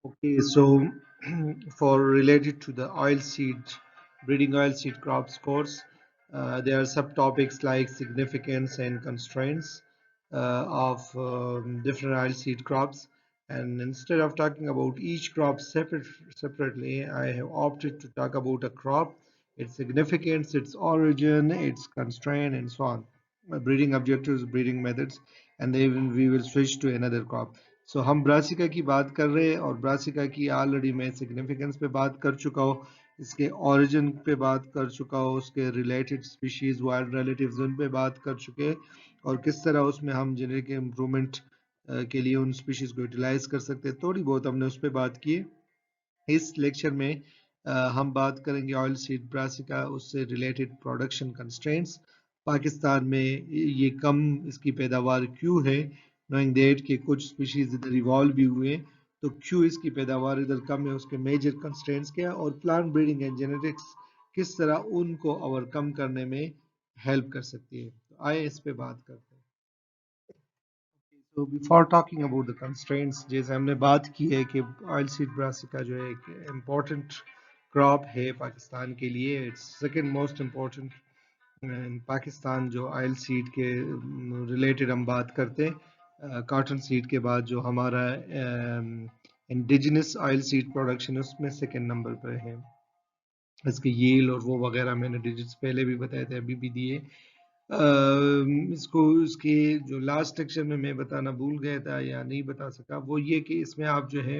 Okay, so for related to the oilseed breeding oilseed crops course, there are subtopics like significance and constraints of different oilseed crops. And instead of talking about each crop separately, I have opted to talk about a crop, its significance, its origin, its constraint, and so on. Breeding objectives, breeding methods, and then we will switch to another crop. सो हम brassica की बात कर रहे हैं और brassica की already मैं significance पे बात कर चुका हूँ, इसके ओरिजिन पे बात कर चुका हूँ, उसके रिलेटेड स्पीशीज वाइल्ड रिलेटिव्स उन पे बात कर चुके हैं और किस तरह उसमें हम जेनेटिक इम्प्रूवमेंट के लिए उन स्पीशीज को यूटिलाइज कर सकते हैं, थोड़ी बहुत हमने उस पर बात की है। इस लेक्चर में हम बात करेंगे ऑयल सीड ब्रासिका, उससे रिलेटेड प्रोडक्शन कंस्ट्रेंट्स, पाकिस्तान में ये कम इसकी पैदावार क्यों है, नोइंग दैट कि कुछ स्पीशीज इधर इवॉल्व भी हुए हैं, तो क्यों इसकी पैदावार इधर कम है, उसके मेजर कंस्ट्रेंट्स क्या है और प्लांट ब्रीडिंग एंड जेनेटिक्स किस तरह उनको ओवरकम करने में हेल्प कर सकती है। तो आइए इस पे बात करते हैं। तो before talking about the constraints, जैसे हमने बात की है कि ऑयल सीड ब्रासिका जो है एक इम्पोर्टेंट क्रॉप है पाकिस्तान के लिए, it's second most important in Pakistan. जो ऑयल सीड के रिलेटेड हम बात करते हैं, कॉटन सीड के बाद जो हमारा इंडिजिनस ऑयल सीड प्रोडक्शन है उसमें सेकंड नंबर पर है। इसके यील्ड और वो वगैरह मैंने डिजिट्स पहले भी बताए थे, अभी भी दिए। इसको इसके जो लास्ट लेक्चर में मैं बताना भूल गया था या नहीं बता सका, वो ये कि इसमें आप जो है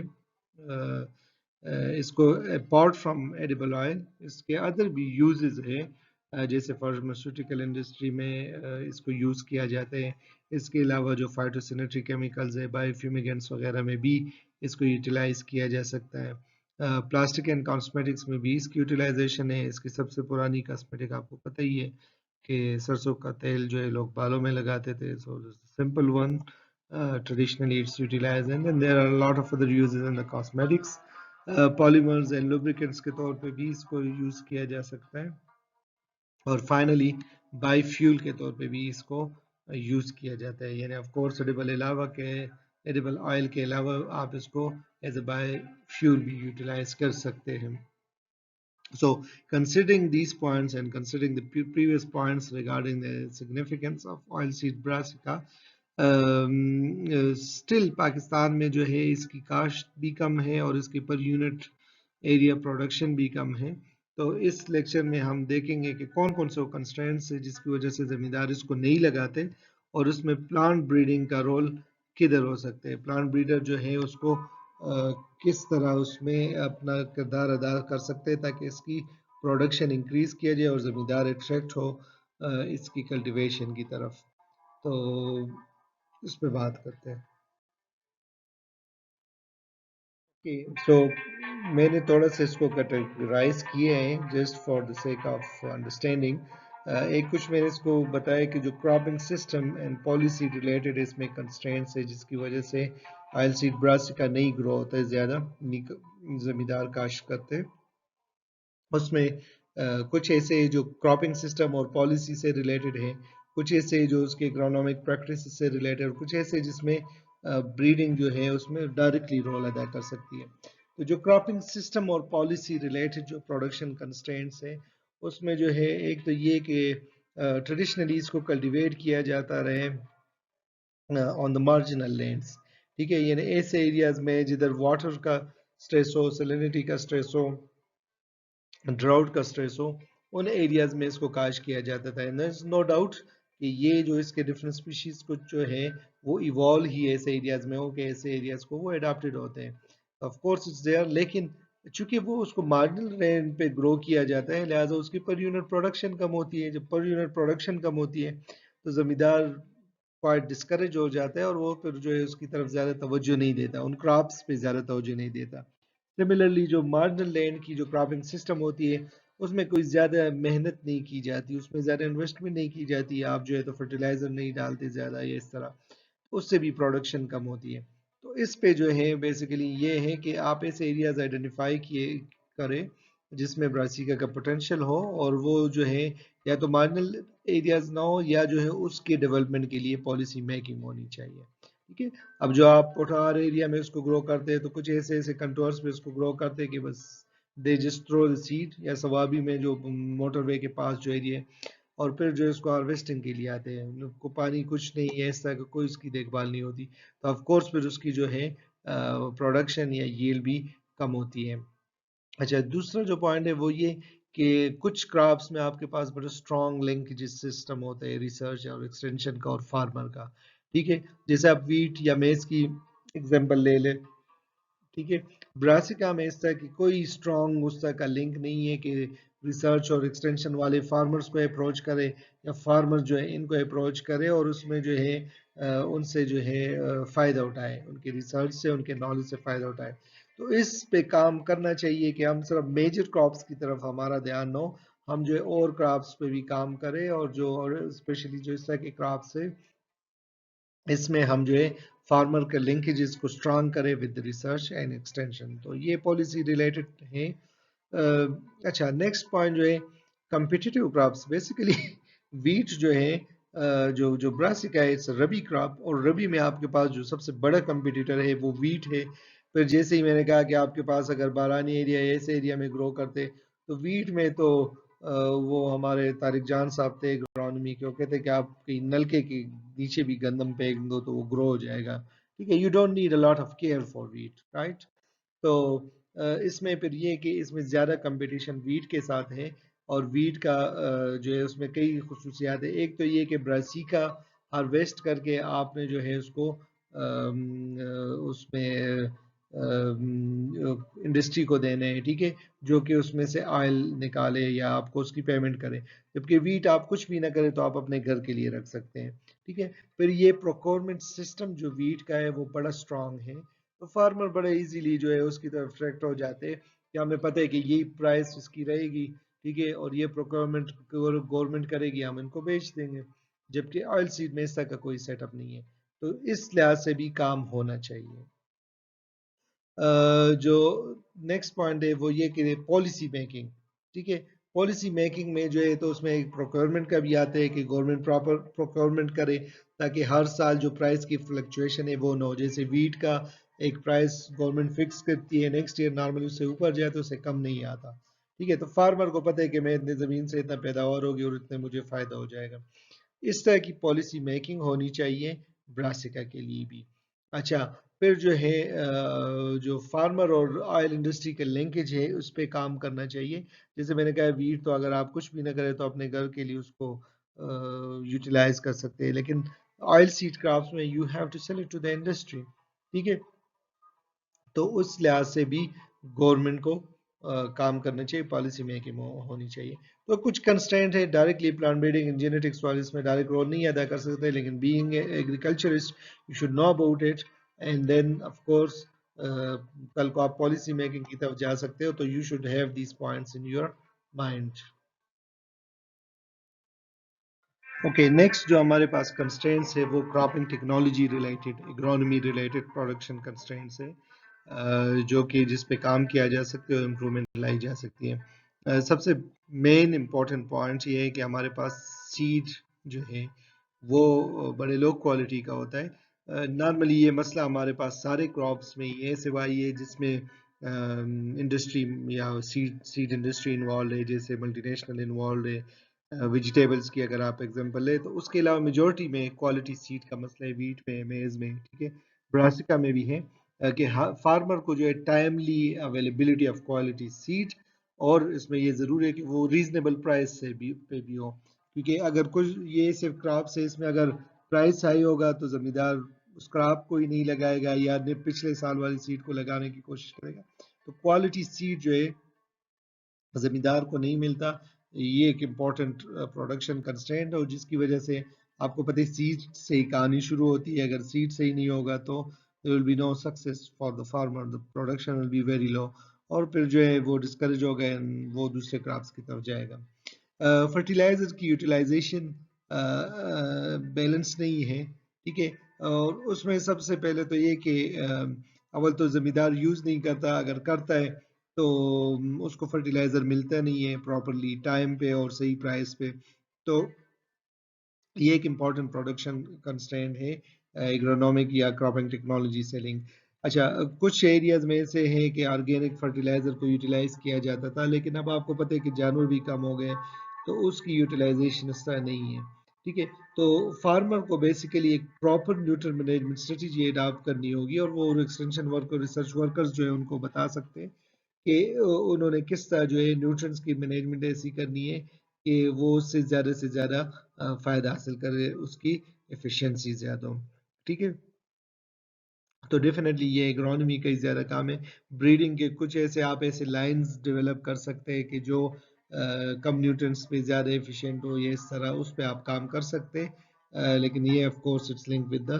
इसको अपार्ट फ्रॉम एडिबल ऑयल इसके अदर भी यूजेस है, जैसे फार्मास्यूटिकल इंडस्ट्री में इसको यूज़ किया जाता है। इसके अलावा जो फाइटोसैनिटरी केमिकल्स है, बायोफ्यूमिगेंट्स वगैरह में भी इसको यूटिलाइज किया जा सकता है। प्लास्टिक एंड कॉस्मेटिक्स में भी इसकी यूटिलाइजेशन है। इसकी सबसे पुरानी कॉस्मेटिक आपको पता ही है कि सरसों का तेल जो है लोग बालों में लगाते थे, so simple one, traditionally it's utilized and then there are lot of other uses in the cosmetics. Polymers and lubricants के तौर पे भी इसको यूज किया जा सकता है और फाइनली बायोफ्यूल के तौर पे भी इसको यूज किया जाता है। यानी ऑफ कोर्स एडिबल ऑयल के अलावा आप इसको एज ए बायोफ्यूल भी यूटिलाइज कर सकते हैं। So, considering these points and considering the previous points regarding the significance of oilseed brassica, still Pakistan में जो है इसकी काश्त भी कम है और इसकी पर यूनिट एरिया प्रोडक्शन भी कम है। तो इस लेक्चर में हम देखेंगे कि कौन कौन से कंस्ट्रेंट्स है जिसकी वजह से ज़मींदार इसको नहीं लगाते और उसमें प्लांट ब्रीडिंग का रोल किधर हो सकते हैं, प्लांट ब्रीडर जो है उसको किस तरह उसमें अपना किरदार अदा कर सकते हैं ताकि इसकी प्रोडक्शन इंक्रीज किया जाए और ज़मींदार अट्रैक्ट हो इसकी कल्टीवेशन की तरफ। तो इस पे बात करते हैं। सो मैंने थोड़ा सा इसको कैटेगराइज किए हैं just for the sake of understanding. एक कुछ मैंने इसको बताया कि जो cropping system and policy related इसमें कंस्ट्रेंट्स है जिसकी वजह से ऑयल सीड ब्रासिका नहीं ग्रो होता है, ज़्यादा ज़मींदार काश्त करते हैं। उसमें कुछ ऐसे जो क्रॉपिंग सिस्टम और पॉलिसी से रिलेटेड है, कुछ ऐसे जो उसके इकोनॉमिक प्रैक्टिस से रिलेटेड, कुछ ऐसे जिसमें ब्रीडिंग जो है उसमें डायरेक्टली रोल अदा कर सकती है। तो जो क्रॉपिंग सिस्टम और पॉलिसी रिलेटेड जो प्रोडक्शन कंस्ट्रेंट्स है उसमें जो है एक तो ये कि ट्रेडिशनली इसको कल्टीवेट किया जाता रहे ऑन द मार्जिनल लैंड्स, ठीक है, यानी ऐसे एरियाज में जिधर वाटर का स्ट्रेस हो, सैलिनिटी का स्ट्रेस हो, ड्राउट का स्ट्रेस हो, उन एरियाज में इसको काश किया जाता था। एंड नो डाउट कि ये जो इसके डिफरेंट स्पीशीज कुछ जो है वो इवॉल्व ही ऐसे एरियाज में हो कि ऐसे एरियाज को वो अडॉप्टेड होते हैं, ऑफ कोर्स इट्स देयर, लेकिन चूंकि वो उसको मार्जिनल रेंज पे ग्रो किया जाता है लिहाजा उसकी पर यूनिट प्रोडक्शन कम होती है। जब पर यूनिट प्रोडक्शन कम होती है तो जमींदार क्वाइट डिस्करेज हो जाता है और वो फिर जो है उसकी तरफ ज़्यादा तवज्जो नहीं देता, उन क्रॉप्स पे ज़्यादा तवज्जो नहीं देता। सिमिलरली जो मार्जिनल लैंड की जो क्रॉपिंग सिस्टम होती है उसमें कोई ज़्यादा मेहनत नहीं की जाती, उसमें ज़्यादा इन्वेस्टमेंट नहीं की जाती, आप जो है तो फर्टिलाइज़र नहीं डालते ज़्यादा या इस तरह, उससे भी प्रोडक्शन कम होती है। तो इस पे जो है बेसिकली ये है कि आप ऐसे एरियाज आइडेंटिफाई किए करें जिसमें ब्रासिका का पोटेंशियल हो और वो जो है या तो मार्जिनल एरियाज ना हो या जो है उसके डेवलपमेंट के लिए पॉलिसी मेकिंग होनी चाहिए। ठीक है। अब जो आप पोठार एरिया में उसको ग्रो करते हैं तो कुछ ऐसे ऐसे कंट्रोल्स में उसको ग्रो करते हैं कि बस they just throw the seed, या सवाबी में जो मोटरवे के पास जो एरिया है, और फिर जो इसको हार्वेस्टिंग के लिए आते हैं, उनको पानी कुछ नहीं है, इस तरह का कोई उसकी देखभाल नहीं होती, तो ऑफ कोर्स फिर उसकी जो है प्रोडक्शन या यील्ड भी कम होती है। अच्छा, दूसरा जो पॉइंट है वो ये कि कुछ क्रॉप्स में आपके पास बड़ा स्ट्रॉन्ग लिंकेज सिस्टम होता है रिसर्च और एक्सटेंशन का और फार्मर का, ठीक है। जैसे आप वीट या मेज की एग्जांपल ले लें, ठीक है। ब्रासिका में इस तरह की कोई स्ट्रॉन्ग उस तरह का लिंक नहीं है कि रिसर्च और एक्सटेंशन वाले फार्मर्स को अप्रोच करे या फार्मर जो है इनको अप्रोच करे और उसमें जो है उनसे जो है फ़ायदा उठाए, उनके रिसर्च से, उनके नॉलेज से फ़ायदा उठाए। तो इस पे काम करना चाहिए कि हम सिर्फ मेजर क्रॉप्स की तरफ हमारा ध्यान न हो, हम जो है और क्रॉप्स पे भी काम करें, और जो और स्पेशली जो इस तरह के क्रॉप्स है इसमें हम जो है फार्मर के लिंकेजेस को स्ट्रांग करें विद रिसर्च एंड एक्सटेंशन। तो ये पॉलिसी रिलेटेड है। अच्छा, नेक्स्ट पॉइंट जो है कम्पिटिटिव क्रॉप्स, बेसिकली वीट जो है जो जो ब्रासिका है इट्स रबी क्रॉप, और रबी में आपके पास जो सबसे बड़ा कंपिटिटर है वो वीट है। फिर जैसे ही मैंने कहा कि आपके पास अगर बारानी एरिया ऐसे एरिया में ग्रो करते तो वीट में तो वो हमारे तारिक जान साहब थे एग्रोनॉमी के, वो कहते कि आप कहीं नलके के नीचे भी गंदम फेंक दो तो वो ग्रो हो जाएगा, ठीक है। You don't need a lot of care for wheat, right. तो इसमें फिर ये कि इसमें ज़्यादा कंपटीशन वीट के साथ है, और वीट का जो है उसमें कई खसूसियात है। एक तो ये कि ब्रासिका हार्वेस्ट करके आपने जो है उसको उसमें इंडस्ट्री को देने हैं, ठीक है, जो कि उसमें से ऑयल निकाले या आपको उसकी पेमेंट करे। जबकि वीट आप कुछ भी ना करें तो आप अपने घर के लिए रख सकते हैं, ठीक है। फिर ये प्रोक्योरमेंट सिस्टम जो वीट का है वो बड़ा स्ट्रांग है, तो फार्मर बड़े इजीली जो है उसकी तरफ अट्रैक्ट हो जाते हैं कि हमें पता है कि यही प्राइस इसकी रहेगी, ठीक है, और ये प्रोक्योरमेंट गवर्नमेंट करेगी, हम इनको बेच देंगे। जबकि ऑयल सीड में इस तरह का कोई सेटअप नहीं है, तो इस लिहाज से भी काम होना चाहिए। जो नेक्स्ट पॉइंट है वो ये कि पॉलिसी मेकिंग, ठीक है। पॉलिसी मेकिंग में जो है तो उसमें एक प्रोक्योरमेंट का भी आता है कि गवर्नमेंट प्रॉपर प्रोक्योरमेंट करे, ताकि हर साल जो प्राइस की फ्लक्चुएशन है वो ना हो। जैसे वीट का एक प्राइस गवर्नमेंट फिक्स करती है, नेक्स्ट ईयर नॉर्मली उससे ऊपर जाए तो उससे कम नहीं आता, ठीक है। तो फार्मर को पता है कि मैं इतने ज़मीन से इतना पैदावार होगी और इतने मुझे फ़ायदा हो जाएगा। इस तरह की पॉलिसी मेकिंग होनी चाहिए ब्रासिका के लिए भी। अच्छा, फिर जो है जो फार्मर और ऑयल इंडस्ट्री के लिंकेज है उस पर काम करना चाहिए। जैसे मैंने कहा वीट तो अगर आप कुछ भी ना करें तो अपने घर के लिए उसको यूटिलाइज कर सकते हैं, लेकिन ऑयल सीड क्रॉप्स में you have to sell it to the industry, ठीक है। तो उस लिहाज से भी गवर्नमेंट को काम करना चाहिए, पॉलिसी मेकिंग होनी चाहिए। तो कुछ कंस्ट्रेंट है, directly plant breeding and genetics वाले इसमें डायरेक्ट रोल नहीं अदा कर सकते, लेकिन being agriculturist you should know about it, and then of course कल को आप पॉलिसी मेकिंग की तरफ जा सकते हो, तो you should have these points in your mind. Okay, next जो हमारे पास कंस्ट्रेंट्स है वो cropping technology related, agronomy related production constraints है, जो कि जिस पे काम किया जा सकता है और इम्प्रूवमेंट लाई जा सकती है। सबसे मेन इम्पॉर्टेंट पॉइंट ये है कि हमारे पास सीड जो है वो बड़े लो क्वालिटी का होता है। नॉर्मली ये मसला हमारे पास सारे क्रॉप्स में ही है, सिवाय ये जिसमें इंडस्ट्री या सीड सीड इंडस्ट्री इन्वॉल्व है, जैसे मल्टीनेशनल इन्वॉल्व है, वेजिटेबल्स की अगर आप एग्जांपल ले, तो उसके अलावा मेजोरिटी में क्वालिटी सीड का मसला है, वीट में, मेज में, ठीक है, ब्रासिका में भी है, कि फार्मर को जो है timely availability of quality seed, और इसमें ये ज़रूर है कि वो रीजनेबल प्राइस से भी पे भी हो, क्योंकि अगर कुछ ये सिर्फ क्रॉप से, इसमें अगर प्राइस हाई होगा तो ज़मींदार उस क्रॉप को ही नहीं लगाएगा या पिछले साल वाली सीड को लगाने की कोशिश करेगा। तो क्वालिटी सीड जो है जमींदार को नहीं मिलता, ये एक इम्पॉर्टेंट प्रोडक्शन कंस्ट्रेंट है, और जिसकी वजह से आपको पता है सीड से ही कहानी शुरू होती है। अगर सीड सही नहीं होगा तो there will be no success for the farmer, the production will be very low, और फिर जो है वो डिस्करेज हो गए, वो दूसरे क्रॉप्स की तरफ जाएगा। फर्टिलाइजर की यूटिलाइजेशन बैलेंस नहीं है, ठीक है, और उसमें सबसे पहले तो ये कि अव्वल तो ज़मींदार यूज़ नहीं करता, अगर करता है तो उसको फर्टिलाइज़र मिलता नहीं है प्रॉपरली टाइम पे और सही प्राइस पे। तो ये एक इम्पॉर्टेंट प्रोडक्शन कंस्ट्रेंट है ایگرونومک یا کراپنگ ٹیکنالوجی سے لنک. اچھا کچھ ایریاز میں سے ہے کہ آرگینک فرٹیلائزر کو یوٹیلائز کیا جاتا تھا، لیکن اب آپ کو پتہ ہے کہ جانور بھی کم ہو گئے تو اس کی یوٹیلائزیشن اس طرح نہیں ہے. ٹھیک ہے، تو فارمر کو بیسیکلی ایک proper neutral management strategy adopt کرنی ہوگی، اور وہ ایکسٹینشن ورکر ریسرچ ورکرز جو ہے ان کو بتا سکتے ہیں کہ انہوں نے کس طرح جو ہے نیوٹرنس کی مینجمنٹ ایسی کرنی ہے کہ وہ اس سے زیادہ فائدہ حاصل کرے، اس کی ایفیشنسی زیادہ ہو. ٹھیک ہے، تو ڈیفینیٹلی یہ ایگرونومی کا ہی زیادہ کام ہے. بریڈنگ کے کچھ آپ ایسے لائنز ڈیولپ کر سکتے ہیں کہ جو کم نیوٹرنس پہ زیادہ ایفیشینٹ ہو، یہ اس طرح اس پہ آپ کام کر سکتے ہیں، لیکن یہ of course it's link with the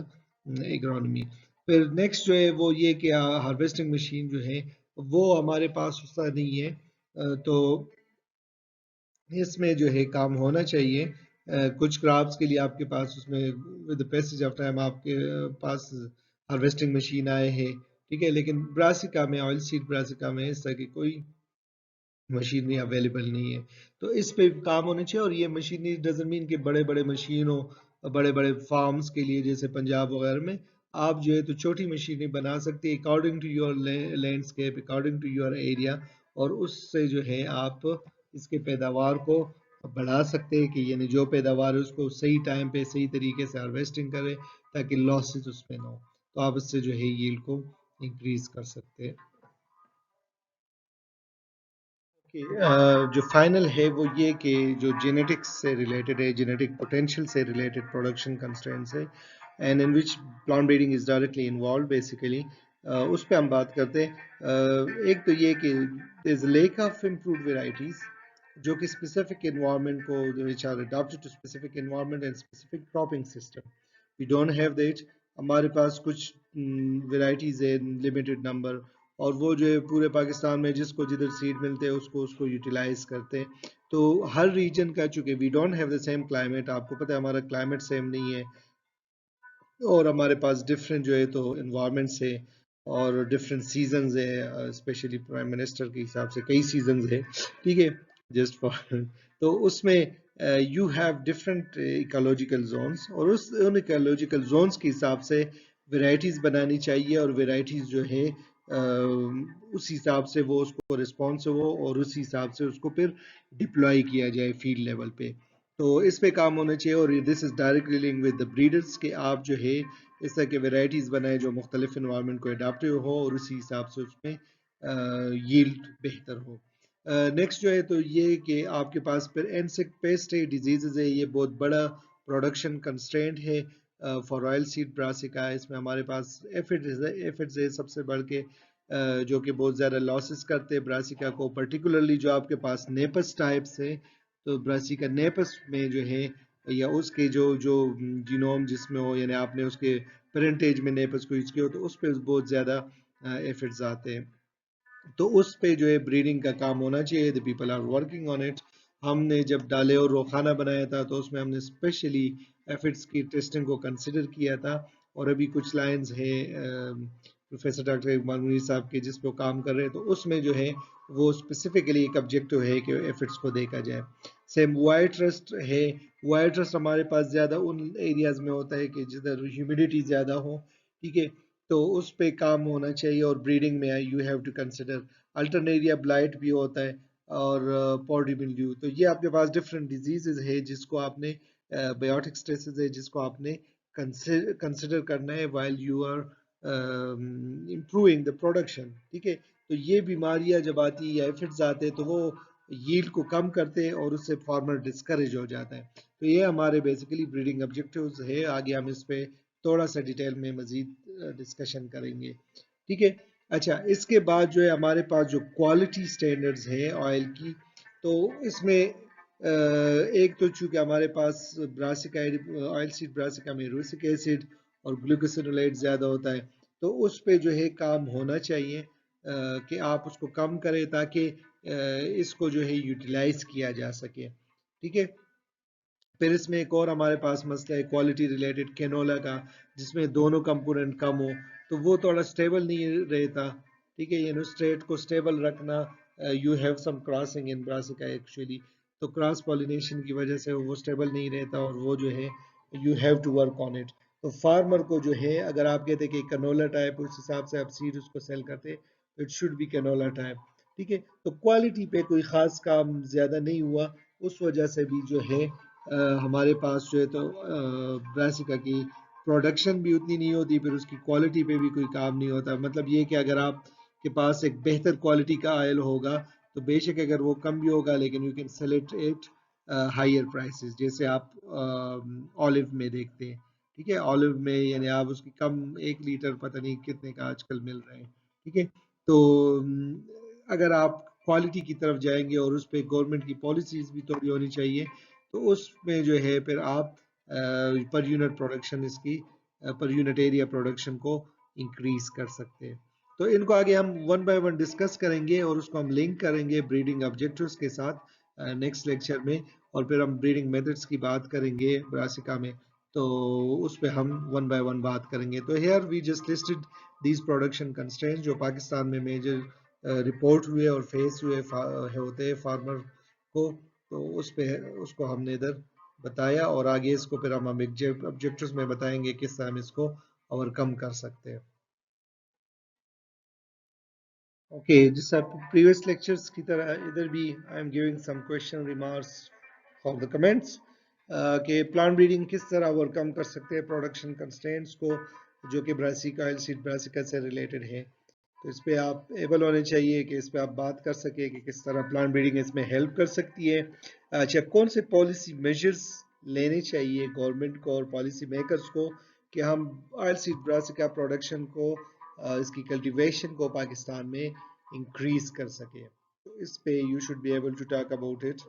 agronomy. پھر نیکسٹ جو ہے وہ یہ کہ ہارویسٹنگ مشین جو ہے وہ ہمارے پاس اس طرح نہیں ہے، تو اس میں جو ہے کام ہونا چاہیے. کچھ کراپس کے لیے آپ کے پاس اس میں ود پیسج آف ٹائم آپ کے پاس ہارویسٹنگ مشین آئے ہیں. ٹھیک ہے، لیکن براسیکا میں آئل سیڈ براسیکا میں اس طرح کی کوئی مشینری اویلیبل نہیں ہے. تو اس پہ کام ہونا چاہیے، اور یہ مشینری ڈزنٹ مین کہ بڑے بڑے مشینوں بڑے بڑے فارمز کے لیے جیسے پنجاب وغیرہ میں آپ جو ہے تو چھوٹی مشینیں بنا سکتے ہیں according to your landscape, according to your area, اور اس سے جو ہے آپ اس کے پیداوار کو بڑھا سکتے ہیں کہ یعنی جو پیداوار ہے اس کو صحیح ٹائم پہ صحیح طریقے سے ہارویسٹنگ کرے تاکہ لاسز اس پہ نہ ہو، تو آپ اس سے جو ہے ییلڈ کو انکریز کر سکتے ہیں. جو فائنل ہے وہ یہ کہ جو جینیٹکس سے ریلیٹڈ ہے، جینیٹک پوٹینشیل سے ریلیٹڈ پروڈکشن کنسٹرینٹس ہے and in which plant breeding is directly involved basically, اس پہ ہم بات کرتے ہیں. ایک تو یہ کہ there is lack of improved varieties جو کہ اسپیسیفک انوائرمنٹ کو which are adapted to specific environment and specific cropping system. We don't have that. ہمارے پاس کچھ ویرائٹیز ہے لمیٹڈ نمبر، اور وہ جو ہے پورے پاکستان میں جس کو جدھر سیڈ ملتے ہیں اس کو یوٹیلائز کرتے ہیں. تو ہر ریجن کا چونکہ we don't have the same climate, آپ کو پتہ ہے ہمارا کلائمیٹ سیم نہیں ہے، اور ہمارے پاس ڈفرینٹ جو ہے تو انوائرمنٹس ہے اور ڈفرینٹ سیزنز ہے، اسپیشلی پرائم منسٹر کے حساب سے کئی سیزنز ہے. ٹھیک ہے، جسٹ فار تو اس میں you have different ecological zones, اور ان ایکولوجیکل زونس کے حساب سے ویرائٹیز بنانی چاہیے، اور ویرائٹیز جو ہے اس حساب سے وہ اس کو رسپانسو ہو، اور اس حساب سے اس کو پھر ڈپلائی کیا جائے فیلڈ لیول پہ. تو اس پہ کام ہونا چاہیے، اور this is directly link with the breeders کہ آپ جو ہے اس طرح کے ویرائٹیز بنائیں جو مختلف انوائرمنٹ کو اڈاپٹیو ہو، اور اسی حساب سے اس میں ییلڈ بہتر ہو. نیکسٹ جو ہے تو یہ کہ آپ کے پاس پھر انسیکٹ پیسٹ ہے، ڈیزیزز ہے، یہ بہت بڑا پروڈکشن کنسٹرینٹ ہے فار آئل سیڈ براسیکا. اس میں ہمارے پاس ایفڈز ہے سب سے بڑھ کے، جو کہ بہت زیادہ لاسز کرتے ہیں براسیکا کو، پرٹیکولرلی جو آپ کے پاس نیپس ٹائپس ہے. تو براسیکا نیپس میں جو ہے یا اس کے جو جینوم جس میں ہو، یعنی آپ نے اس کے پرنٹیج میں نیپس کو یوز کیا ہو، تو اس پہ بہت زیادہ ایفڈز آتے ہیں. تو اس پہ جو ہے بریڈنگ کا کام ہونا چاہیے. The people are working on it. ہم نے جب ڈالے اور روخانہ بنایا تھا تو اس میں ہم نے اسپیشلی ایفڈس کی ٹیسٹنگ کو کنسیڈر کیا تھا، اور ابھی کچھ لائنز ہیں پروفیسر ڈاکٹر اقبال منیر صاحب کے جس پہ کام کر رہے ہیں، تو اس میں جو ہے وہ اسپیسیفکلی ایک آبجیکٹو ہے کہ ایفڈس کو دیکھا جائے. سیم وائٹ ٹرسٹ ہے. وائٹ ٹرسٹ ہمارے پاس زیادہ ان ایریاز میں ہوتا ہے کہ جدھر ہیومیڈیٹی زیادہ ہو. ٹھیک ہے، تو اس پہ کام ہونا چاہیے. اور بریڈنگ میں you have to consider alternaria blight بھی ہوتا ہے، اور پوڈی ملڈیو. تو یہ آپ کے پاس ڈفرینٹ ڈیزیزز ہے جس کو آپ نے بایوٹک اسٹریسز ہے جس کو آپ نے کنسیڈر کرنا ہے while you are improving the production. ٹھیک ہے، تو یہ بیماریاں جب آتی یا ایفڈز آتے تو وہ ییلڈ کو کم کرتے ہیں، اور اس سے فارمر ڈسکریج ہو جاتا ہے. تو یہ ہمارے بیسیکلی بریڈنگ آبجیکٹیوز ہے. آگے ہم اس پہ تھوڑا سا ڈیٹیل میں مزید ڈسکشن کریں گے. ٹھیک ہے، اچھا اس کے بعد جو ہے ہمارے پاس جو کوالٹی سٹینڈرڈز ہیں آئل کی، تو اس میں ایک تو چونکہ ہمارے پاس براسیکا آئل سیڈ براسیکا میں روسک ایسڈ اور گلوکوسینولیٹ زیادہ ہوتا ہے، تو اس پہ جو ہے کام ہونا چاہیے کہ آپ اس کو کم کریں تاکہ اس کو جو ہے یوٹیلائز کیا جا سکے. ٹھیک ہے، پھر اس میں ایک اور ہمارے پاس مسئلہ ہے کوالٹی ریلیٹڈ کینولا کا، جس میں دونوں کمپوننٹ کم ہو تو وہ تھوڑا سٹیبل نہیں رہتا. ٹھیک ہے، یعنی اسٹریٹ کو سٹیبل رکھنا. You have some crossing in brassica actually, تو کراس پالینیشن کی وجہ سے وہ سٹیبل نہیں رہتا، اور وہ جو ہے you have to work on it. تو فارمر کو جو ہے اگر آپ کہتے کہ کنولا ٹائپ اس حساب سے آپ سیڈ اس کو سیل کرتے تو it should be canola type. ٹھیک ہے، تو کوالٹی پہ کوئی خاص کام زیادہ نہیں ہوا، اس وجہ سے بھی جو ہے ہمارے پاس جو ہے تو براسیکا کی پروڈکشن بھی اتنی نہیں ہوتی، پھر اس کی کوالٹی پہ بھی کوئی کام نہیں ہوتا. مطلب یہ کہ اگر آپ کے پاس ایک بہتر کوالٹی کا آئل ہوگا تو بے شک اگر وہ کم بھی ہوگا لیکن you can sell it at higher prices, جیسے آپ آلو میں دیکھتے ہیں. ٹھیک ہے، آلو میں یعنی آپ اس کی کم 1 لیٹر پتہ نہیں کتنے کا آج کل مل رہے ہیں. ٹھیک ہے، تو اگر آپ کوالٹی کی طرف جائیں گے اور اس پہ گورنمنٹ کی پالیسیز بھی تھوڑی ہونی چاہیے تو اس میں جو ہے پھر آپ پر یونٹ پروڈکشن اس کی پر یونٹ ایریا پروڈکشن کو انکریز کر سکتے ہیں. تو ان کو آگے ہم ون بائی ون ڈسکس کریں گے اور اس کو ہم لنک کریں گے بریڈنگ آبجیکٹیوز کے ساتھ نیکسٹ لیکچر میں، اور پھر ہم بریڈنگ میتھڈس کی بات کریں گے براسیکا میں، تو اس پہ ہم ون بائی ون بات کریں گے. تو here we just listed these production constraints جو پاکستان میں میجر رپورٹ ہوئے اور فیس ہوئے ہوتے ہیں فارمر کو، تو اس پہ اس کو ہم نے ادھر بتایا، اور آگے اس کو پھر ہم آبجیکٹیوز میں بتائیں گے کس طرح ہم اس کو اوور کم کر سکتے ہیں. اوکے، جس پریویس لیکچرز کی طرح ادھر بھی I am giving some question remarks for the comments کہ پلانٹ بریڈنگ کس طرح اوور کم کر سکتے ہیں پروڈکشن کنسٹرینٹس کو جو کہ براسیکا آئل سیڈ براسیکا سے ریلیٹڈ ہے. تو اس پہ آپ ایبل ہونے چاہیے کہ اس پہ آپ بات کر سکیں کہ کس طرح پلانٹ بریڈنگ اس میں ہیلپ کر سکتی ہے. اچھا، کون سے پالیسی میجرز لینے چاہیے گورنمنٹ کو اور پالیسی میکرز کو کہ ہم آئل سیڈ براسیکا پروڈکشن کو اس کی کلٹیویشن کو پاکستان میں انکریز کر سکے. تو اس پہ you should be able to talk about it.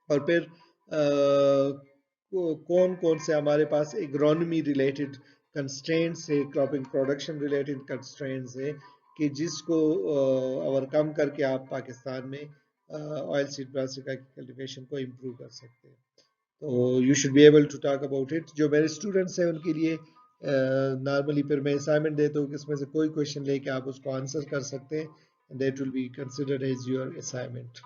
اور پھر کون کون سے ہمارے پاس ایگرونومی ریلیٹڈ کنسٹرینٹس ہے، کراپنگ پروڈکشن ریلیٹڈ کنسٹرینٹس ہے کہ جس کو اوور کم کر کے آپ پاکستان میں آئل سیڈ براسیکا کی کلٹیویشن کو امپروو کر سکتے ہیں. تو you should be able to talk about it. جو میرے اسٹوڈنٹس ہیں ان کے لیے نارملی پھر میں اسائنمنٹ دیتا ہوں کہ اس میں سے کوئی کویشچن لے کے آپ اس کو آنسر کر سکتے ہیں. That will be considered as your assignment.